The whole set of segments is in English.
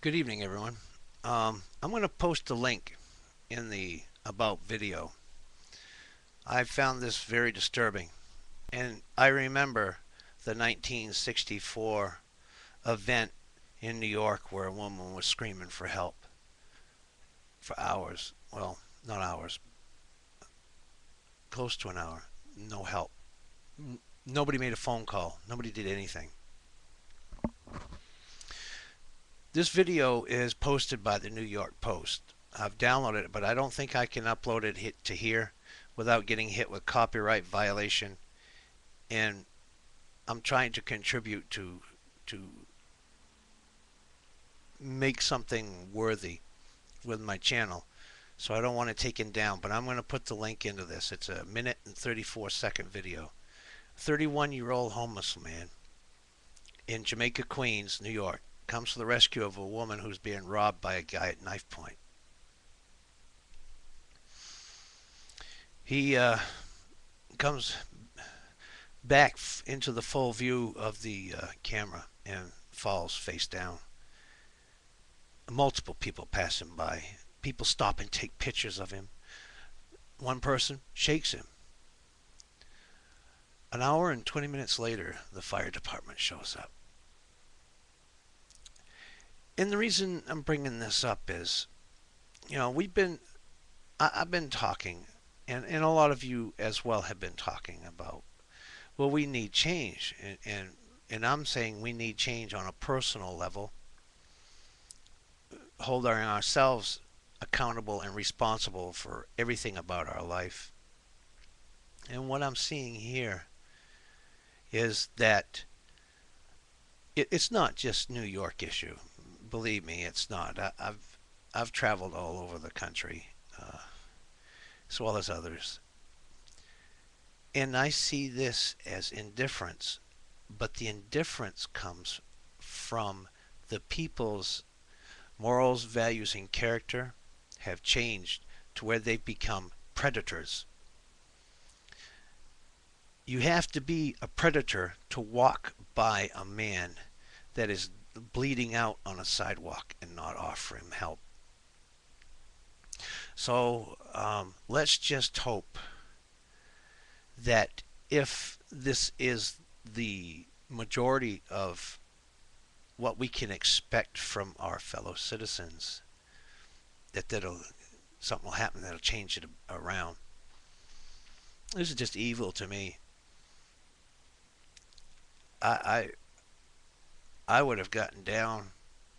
Good evening, everyone. I'm going to post a link in the About video. I found this very disturbing, and I remember the 1964 event in New York where a woman was screaming for help for hours. Well, not hours, close to an hour. No help. Nobody made a phone call. Nobody did anything. This video is posted by the New York Post. I've downloaded it, but I don't think I can upload it to here without getting hit with copyright violation. And I'm trying to contribute to make something worthy with my channel. So I don't want it taken down, but I'm going to put the link into this. It's a minute and 34-second video. 31-year-old homeless man in Jamaica, Queens, New York, comes to the rescue of a woman who's being robbed by a guy at knife point. He comes back into the full view of the camera and falls face down. Multiple people pass him by. People stop and take pictures of him. One person shakes him. An hour and 20 minutes later, the fire department shows up. And the reason I'm bringing this up is, I've been talking, and a lot of you as well have been talking about, well, we need change. And I'm saying we need change on a personal level, holding ourselves accountable and responsible for everything about our life. And what I'm seeing here is that it's not just New York issue. Believe me, it's not. I've traveled all over the country, as well as others, and I see this as indifference. But the indifference comes from the people's morals, values, and character have changed to where they've become predators. You have to be a predator to walk by a man that is bleeding out on a sidewalk and not offer him help. So let's just hope that if this is the majority of what we can expect from our fellow citizens, that'll something will happen that'll change it around. This is just evil to me. I I would have gotten down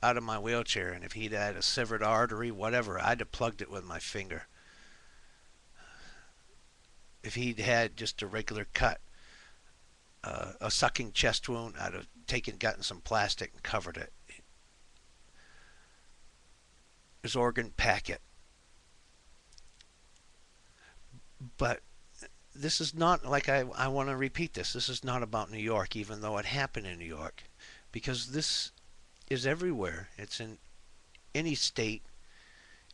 out of my wheelchair, and if he'd had a severed artery, whatever, I'd have plugged it with my finger. If he'd had just a regular cut, a sucking chest wound, I'd have gotten some plastic and covered it. His organ packet. But this is not, like, I want to repeat this. This is not about New York, even though it happened in New York, because this is everywhere. It's in any state,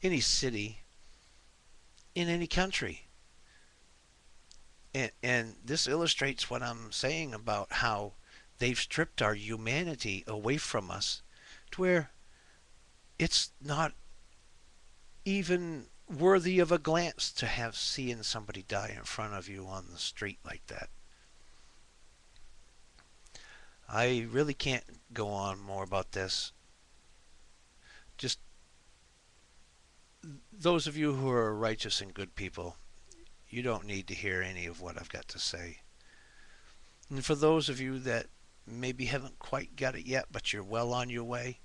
any city, in any country. And this illustrates what I'm saying about how they've stripped our humanity away from us to where it's not even worthy of a glance to have seeing somebody die in front of you on the street like that. I really can't go on more about this. Just those of you who are righteous and good people, you don't need to hear any of what I've got to say. And for those of you that maybe haven't quite got it yet, but you're well on your way,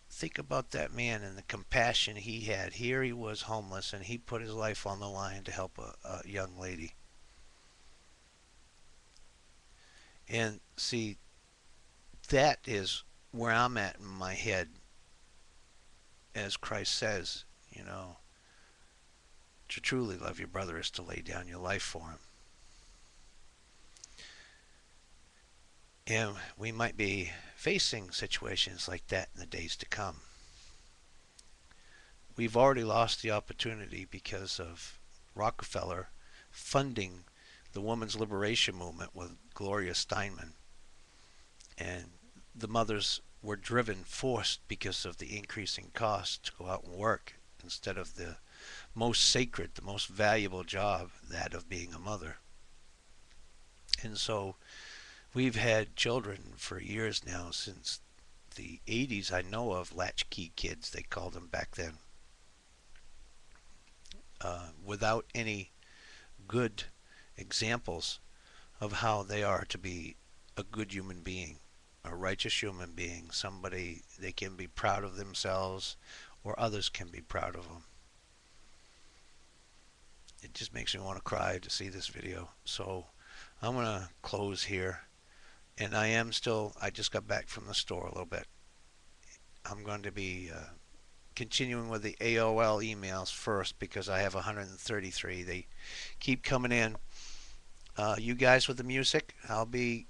think about that man and the compassion he had. Here he was homeless, and he put his life on the line to help a young lady. And see, that is where I'm at in my head. As Christ says, to truly love your brother is to lay down your life for him. And we might be facing situations like that in the days to come. We've already lost the opportunity because of Rockefeller funding the women's liberation movement with Gloria Steinman. And the mothers we're driven, forced because of the increasing cost to go out and work instead of the most sacred, the most valuable job, that of being a mother. And so we've had children for years now, since the 80s I know of, latchkey kids, they called them back then, without any good examples of how they are to be a good human being, a righteous human being, somebody they can be proud of themselves or others can be proud of them. It just makes me want to cry to see this video. So I'm going to close here. And I just got back from the store a little bit. I'm going to be continuing with the AOL emails first because I have 133. They keep coming in. You guys with the music, I'll be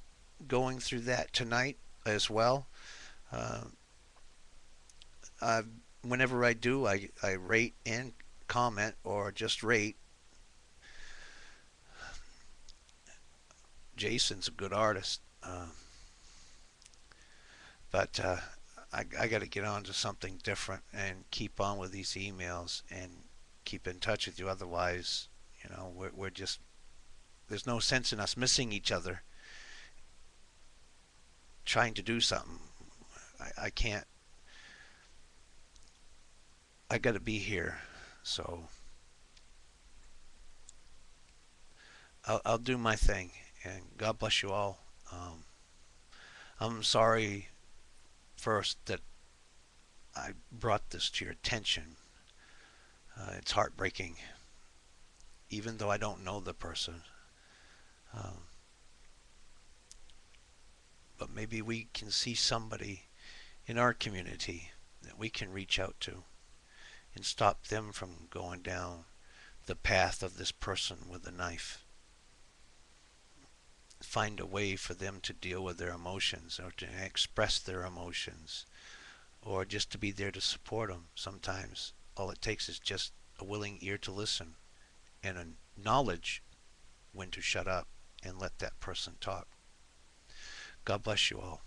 going through that tonight as well. Uh, Whenever I do, I rate and comment, or just rate. Jason's a good artist, but I got to get on to something different and keep on with these emails and keep in touch with you. Otherwise, we're just, there's no sense in us missing each other trying to do something. I can't. I got to be here, so I'll do my thing. And God bless you all. I'm sorry first that I brought this to your attention. It's heartbreaking, even though I don't know the person. Um, but maybe we can see somebody in our community that we can reach out to and stop them from going down the path of this person with a knife. Find a way for them to deal with their emotions, or to express their emotions, or just to be there to support them. Sometimes all it takes is just a willing ear to listen and a knowledge when to shut up and let that person talk. God bless you all.